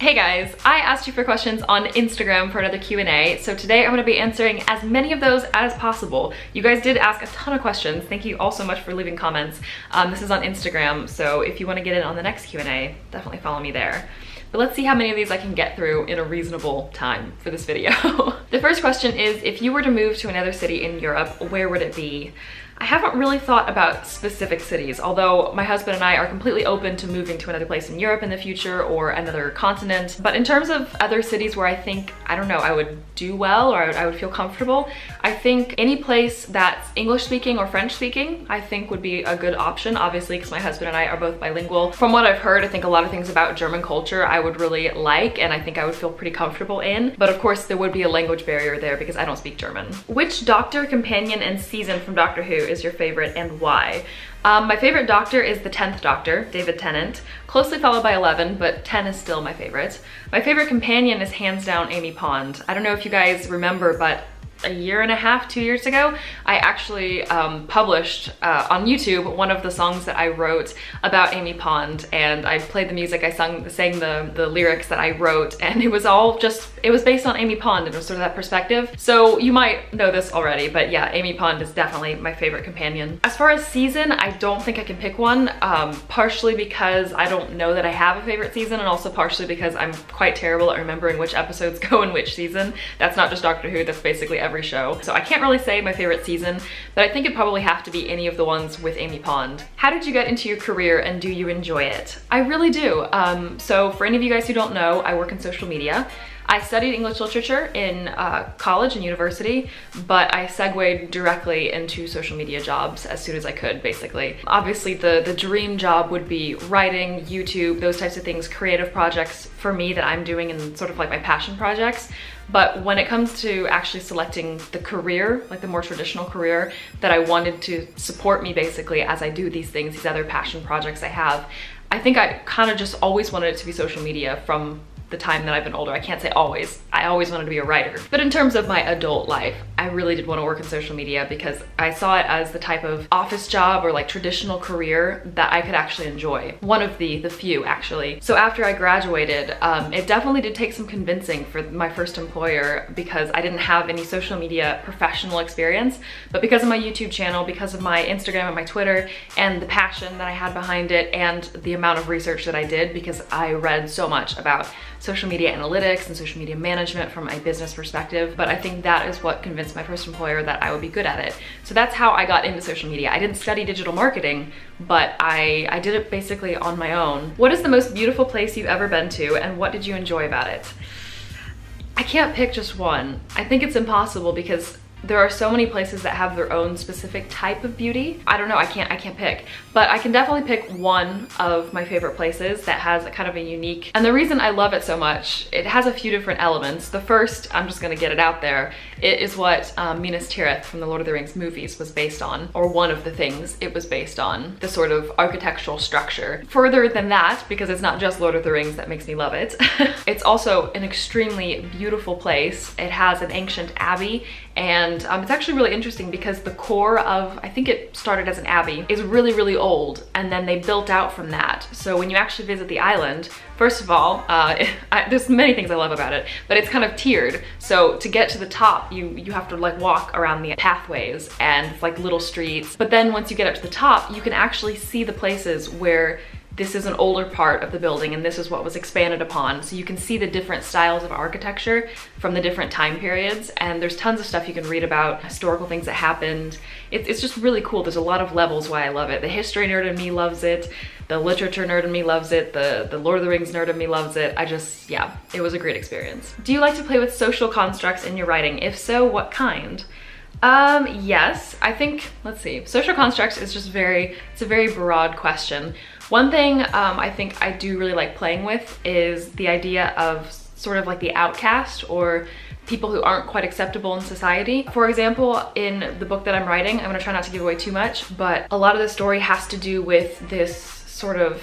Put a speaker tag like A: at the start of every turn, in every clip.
A: Hey guys, I asked you for questions on Instagram for another Q&A, so today I'm going to be answering as many of those as possible. You guys did ask a ton of questions. Thank you all so much for leaving comments. This is on Instagram, so if you want to get in on the next Q&A, definitely follow me there. But let's see how many of these I can get through in a reasonable time for this video. The first question is, if you were to move to another city in Europe, where would it be? I haven't really thought about specific cities, although my husband and I are completely open to moving to another place in Europe in the future or another continent. But in terms of other cities where I think, I don't know, I would do well or I would feel comfortable, I think any place that's English speaking or French speaking, I think would be a good option, obviously, because my husband and I are both bilingual. From what I've heard, I think a lot of things about German culture I would really like and I think I would feel pretty comfortable in. But of course, there would be a language barrier there because I don't speak German. Which doctor, companion, and season from Doctor Who is your favorite and why? My favorite doctor is the 10th Doctor, David Tennant, closely followed by 11, but 10 is still my favorite. My favorite companion is hands down Amy Pond. I don't know if you guys remember, but a year and a half, 2 years ago, I actually published on YouTube one of the songs that I wrote about Amy Pond, and I played the music, I sang the lyrics that I wrote, and it was all just, it was based on Amy Pond, and it was sort of that perspective. So you might know this already, but yeah, Amy Pond is definitely my favorite companion. As far as season, I don't think I can pick one, partially because I don't know that I have a favorite season, and also partially because I'm quite terrible at remembering which episodes go in which season. That's not just Doctor Who, that's basically every show. So I can't really say my favorite season, but I think it'd probably have to be any of the ones with Amy Pond. How did you get into your career and do you enjoy it? I really do. So for any of you guys who don't know, I work in social media. I studied English literature in college and university, but I segued directly into social media jobs as soon as I could, basically. Obviously, the dream job would be writing, YouTube, those types of things, creative projects for me that I'm doing and sort of like my passion projects. But when it comes to actually selecting the career, like the more traditional career that I wanted to support me basically as I do these things, these other passion projects I have, I think I kind of just always wanted it to be social media from the time that I've been older. I can't say always. I always wanted to be a writer. But in terms of my adult life, I really did want to work in social media because I saw it as the type of office job or like traditional career that I could actually enjoy. One of the few, actually. So after I graduated, it definitely did take some convincing for my first employer because I didn't have any social media professional experience, but because of my YouTube channel, because of my Instagram and my Twitter, and the passion that I had behind it, and the amount of research that I did because I read so much about social media analytics and social media management from a business perspective, but I think that is what convinced my first employer that I would be good at it. So that's how I got into social media. I didn't study digital marketing, but I did it basically on my own. What is the most beautiful place you've ever been to, and what did you enjoy about it? I can't pick just one. I think it's impossible because there are so many places that have their own specific type of beauty. I don't know, I can't pick, but I can definitely pick one of my favorite places that has a kind of a unique, and the reason I love it so much, it has a few different elements. The first, I'm just gonna get it out there, it is what Minas Tirith from the Lord of the Rings movies was based on, or one of the things it was based on, the sort of architectural structure. Further than that, because it's not just Lord of the Rings that makes me love it, it's also an extremely beautiful place. It has an ancient abbey, and it's actually really interesting because the core of, I think it started as an abbey, is really, really old, and then they built out from that. So when you actually visit the island, first of all, there's many things I love about it, but it's kind of tiered. So to get to the top, you have to like walk around the pathways and like little streets. But then once you get up to the top, you can actually see the places where this is an older part of the building and this is what was expanded upon. So you can see the different styles of architecture from the different time periods, and there's tons of stuff you can read about, historical things that happened. It's just really cool. There's a lot of levels why I love it. The history nerd in me loves it. The literature nerd in me loves it. The Lord of the Rings nerd in me loves it. Yeah, it was a great experience. Do you like to play with social constructs in your writing? If so, what kind? Yes, I think, let's see, social constructs is just it's a very broad question. One thing I think I do really like playing with is the idea of sort of like the outcast or people who aren't quite acceptable in society. For example, in the book that I'm writing, I'm gonna try not to give away too much, but a lot of the story has to do with this sort of,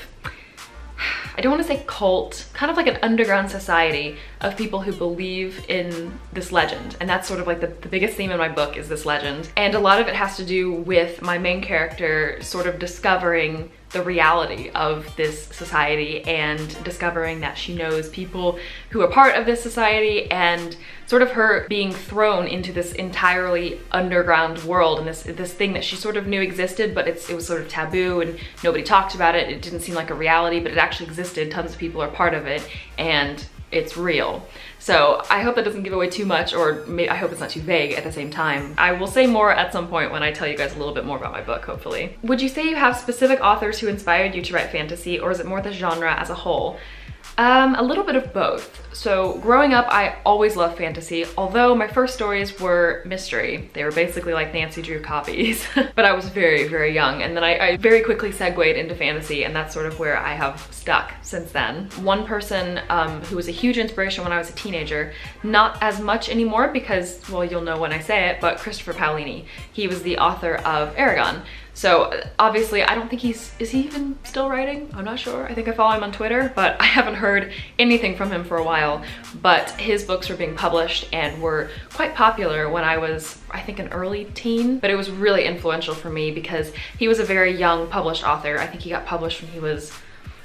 A: I don't want to say cult, kind of like an underground society of people who believe in this legend. And that's sort of like the biggest theme in my book is this legend. And a lot of it has to do with my main character sort of discovering the reality of this society and discovering that she knows people who are part of this society, and sort of her being thrown into this entirely underground world and this thing that she sort of knew existed, but it was sort of taboo and nobody talked about it. It didn't seem like a reality, but it actually existed. Tons of people are part of it and it's real. So I hope that doesn't give away too much, or I hope it's not too vague at the same time. I will say more at some point when I tell you guys a little bit more about my book, hopefully. Would you say you have specific authors who inspired you to write fantasy, or is it more the genre as a whole? A little bit of both. So growing up, I always loved fantasy, although my first stories were mystery. They were basically like Nancy Drew copies, but I was very, very young. And then I very quickly segued into fantasy, and that's sort of where I have stuck since then. One person who was a huge inspiration when I was a teenager, not as much anymore because, well, you'll know when I say it, but Christopher Paolini. He was the author of Aragon. So obviously, I don't think is he even still writing? I'm not sure. I think I follow him on Twitter, but I haven't heard anything from him for a while. But his books were being published and were quite popular when I was, I think, an early teen. But it was really influential for me because he was a very young published author. I think he got published when he was,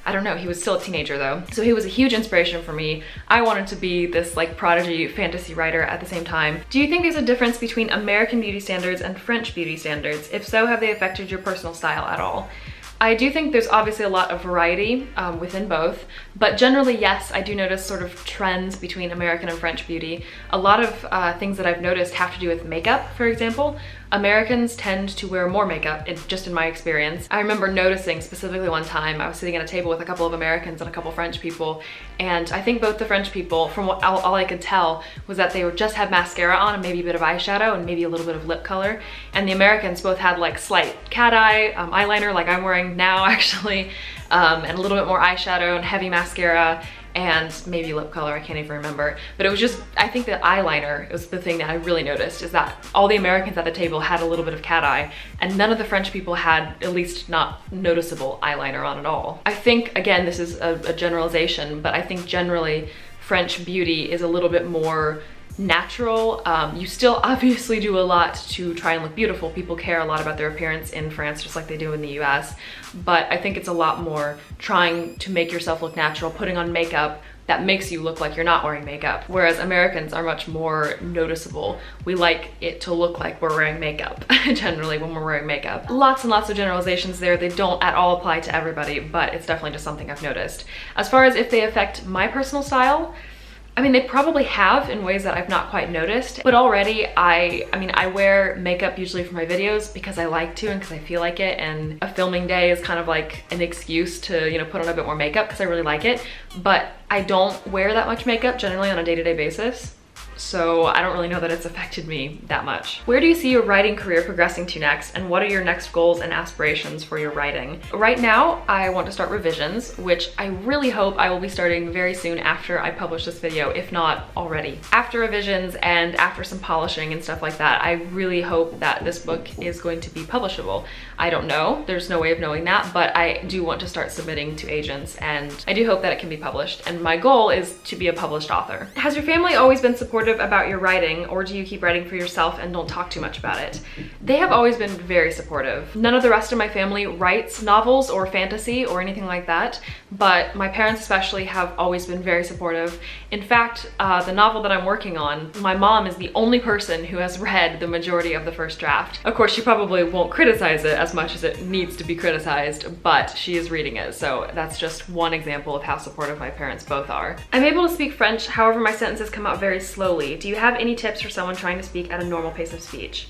A: I don't know, he was still a teenager though. So he was a huge inspiration for me. I wanted to be this like prodigy fantasy writer at the same time. Do you think there's a difference between American beauty standards and French beauty standards? If so, have they affected your personal style at all? I do think there's obviously a lot of variety within both, but generally, yes, I do notice sort of trends between American and French beauty. A lot of things that I've noticed have to do with makeup, for example. Americans tend to wear more makeup, just in my experience. I remember noticing specifically one time, I was sitting at a table with a couple of Americans and a couple French people, and I think both the French people, from what all I could tell, was that they would just have mascara on and maybe a bit of eyeshadow and maybe a little bit of lip color. And the Americans both had like slight cat eye, eyeliner like I'm wearing now actually, and a little bit more eyeshadow and heavy mascara, and maybe lip color, I can't even remember. But it was just, I think the eyeliner was the thing that I really noticed, is that all the Americans at the table had a little bit of cat eye, and none of the French people had, at least not noticeable, eyeliner on at all. I think, again, this is a generalization, but I think generally French beauty is a little bit more natural. You still obviously do a lot to try and look beautiful. People care a lot about their appearance in France, just like they do in the US. But I think it's a lot more trying to make yourself look natural, putting on makeup that makes you look like you're not wearing makeup. Whereas Americans are much more noticeable. We like it to look like we're wearing makeup, generally, when we're wearing makeup. Lots and lots of generalizations there. They don't at all apply to everybody, but it's definitely just something I've noticed. As far as if they affect my personal style, I mean, they probably have in ways that I've not quite noticed, but already I wear makeup usually for my videos because I like to and because I feel like it, and a filming day is kind of like an excuse to, you know, put on a bit more makeup because I really like it, but I don't wear that much makeup generally on a day-to-day basis. So I don't really know that it's affected me that much. Where do you see your writing career progressing to next, and what are your next goals and aspirations for your writing? Right now, I want to start revisions, which I really hope I will be starting very soon after I publish this video, if not already. After revisions and after some polishing and stuff like that, I really hope that this book is going to be publishable. I don't know, there's no way of knowing that, but I do want to start submitting to agents, and I do hope that it can be published, and my goal is to be a published author. Has your family always been supportive about your writing, or do you keep writing for yourself and don't talk too much about it? They have always been very supportive. None of the rest of my family writes novels or fantasy or anything like that, but my parents especially have always been very supportive. In fact, the novel that I'm working on, my mom is the only person who has read the majority of the first draft. Of course, she probably won't criticize it as much as it needs to be criticized, but she is reading it, so that's just one example of how supportive my parents both are. I'm able to speak French, however my sentences come out very slowly. Do you have any tips for someone trying to speak at a normal pace of speech?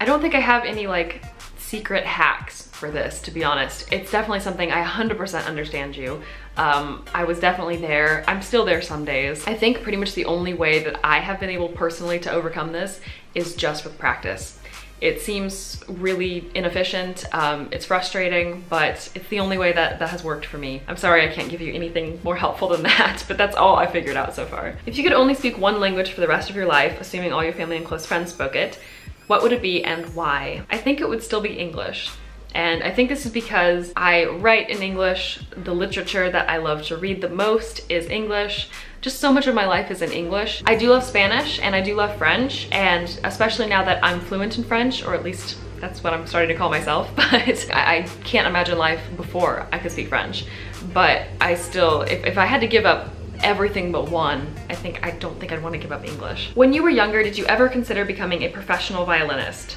A: I don't think I have any like secret hacks for this, to be honest. It's definitely something I 100% understand you. I was definitely there. I'm still there some days. I think pretty much the only way that I have been able personally to overcome this is just with practice. It seems really inefficient, it's frustrating, but it's the only way that has worked for me. I'm sorry I can't give you anything more helpful than that, but that's all I figured out so far. If you could only speak one language for the rest of your life, assuming all your family and close friends spoke it, what would it be and why? I think it would still be English. And I think this is because I write in English. The literature that I love to read the most is English. Just so much of my life is in English. I do love Spanish and I do love French, and especially now that I'm fluent in French, or at least That's what I'm starting to call myself, but I can't imagine life before I could speak French. But I still, if I had to give up everything but one, I don't think I'd want to give up English. When you were younger, did you ever consider becoming a professional violinist?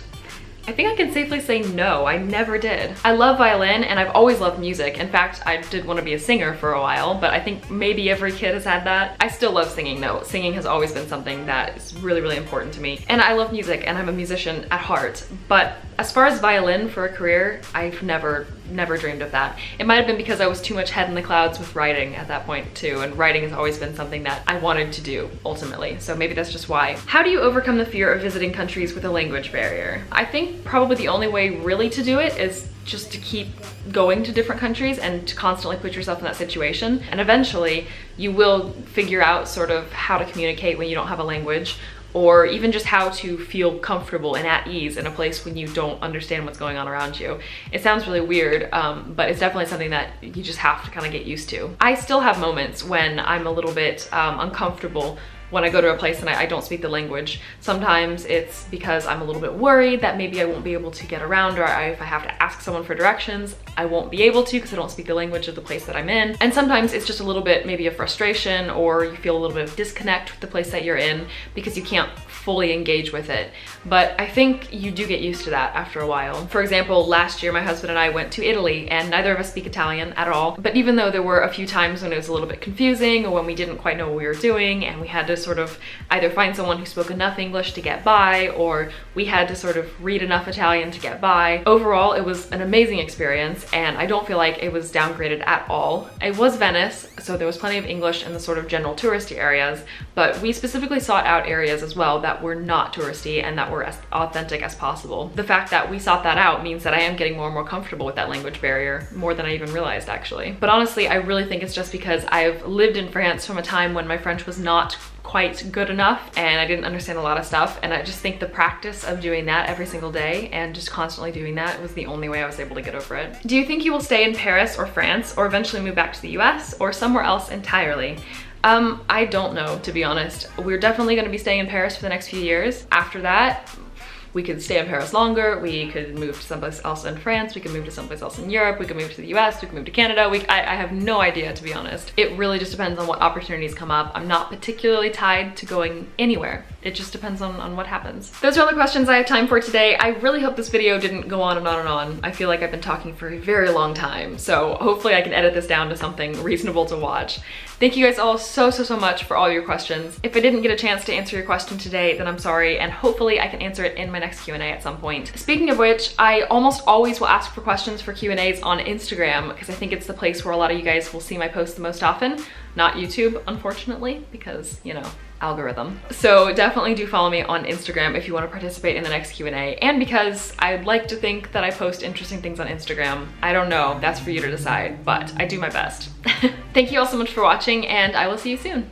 A: I think I can safely say no, I never did. I love violin and I've always loved music. In fact, I did want to be a singer for a while, but I think maybe every kid has had that. I still love singing though. Singing has always been something that is really, really important to me. And I love music and I'm a musician at heart. But as far as violin for a career, I've never dreamed of that. It might have been because I was too much head in the clouds with writing at that point too, and writing has always been something that I wanted to do ultimately, so maybe that's just why. How do you overcome the fear of visiting countries with a language barrier? I think probably the only way really to do it is just to keep going to different countries and to constantly put yourself in that situation, and eventually you will figure out sort of how to communicate when you don't have a language, or even just how to feel comfortable and at ease in a place when you don't understand what's going on around you. It sounds really weird, but it's definitely something that you just have to kind of get used to. I still have moments when I'm a little bit uncomfortable when I go to a place and I don't speak the language. Sometimes it's because I'm a little bit worried that maybe I won't be able to get around, or if I have to ask someone for directions, I won't be able to because I don't speak the language of the place that I'm in. And sometimes it's just a little bit maybe a frustration, or you feel a little bit of disconnect with the place that you're in because you can't fully engage with it. But I think you do get used to that after a while. For example, last year my husband and I went to Italy and neither of us speak Italian at all. But even though there were a few times when it was a little bit confusing or when we didn't quite know what we were doing and we had to sort of either find someone who spoke enough English to get by, or we had to sort of read enough Italian to get by. Overall, it was an amazing experience and I don't feel like it was downgraded at all. It was Venice, so there was plenty of English in the sort of general touristy areas, but we specifically sought out areas as well that were not touristy and that were as authentic as possible. The fact that we sought that out means that I am getting more and more comfortable with that language barrier, more than I even realized actually. But honestly, I really think it's just because I've lived in France from a time when my French was not quite good enough and I didn't understand a lot of stuff, and I just think the practice of doing that every single day and just constantly doing that was the only way I was able to get over it. Do you think you will stay in Paris or France or eventually move back to the US or somewhere else entirely? I don't know, to be honest. We're definitely going to be staying in Paris for the next few years. After that, we could stay in Paris longer, we could move to someplace else in France, we could move to someplace else in Europe, we could move to the US, we could move to Canada. I have no idea, to be honest. It really just depends on what opportunities come up. I'm not particularly tied to going anywhere. It just depends on what happens. Those are all the questions I have time for today. I really hope this video didn't go on and on and on. I feel like I've been talking for a very long time, so hopefully I can edit this down to something reasonable to watch. Thank you guys all so much for all your questions. If I didn't get a chance to answer your question today, then I'm sorry, and hopefully I can answer it in my next Q&A at some point. Speaking of which, I almost always will ask for questions for Q&As on Instagram because I think it's the place where a lot of you guys will see my posts the most often. Not YouTube, unfortunately, because, you know, algorithm. So definitely do follow me on Instagram if you want to participate in the next Q&A, and because I'd like to think that I post interesting things on Instagram. I don't know, that's for you to decide, but I do my best. Thank you all so much for watching, and I will see you soon.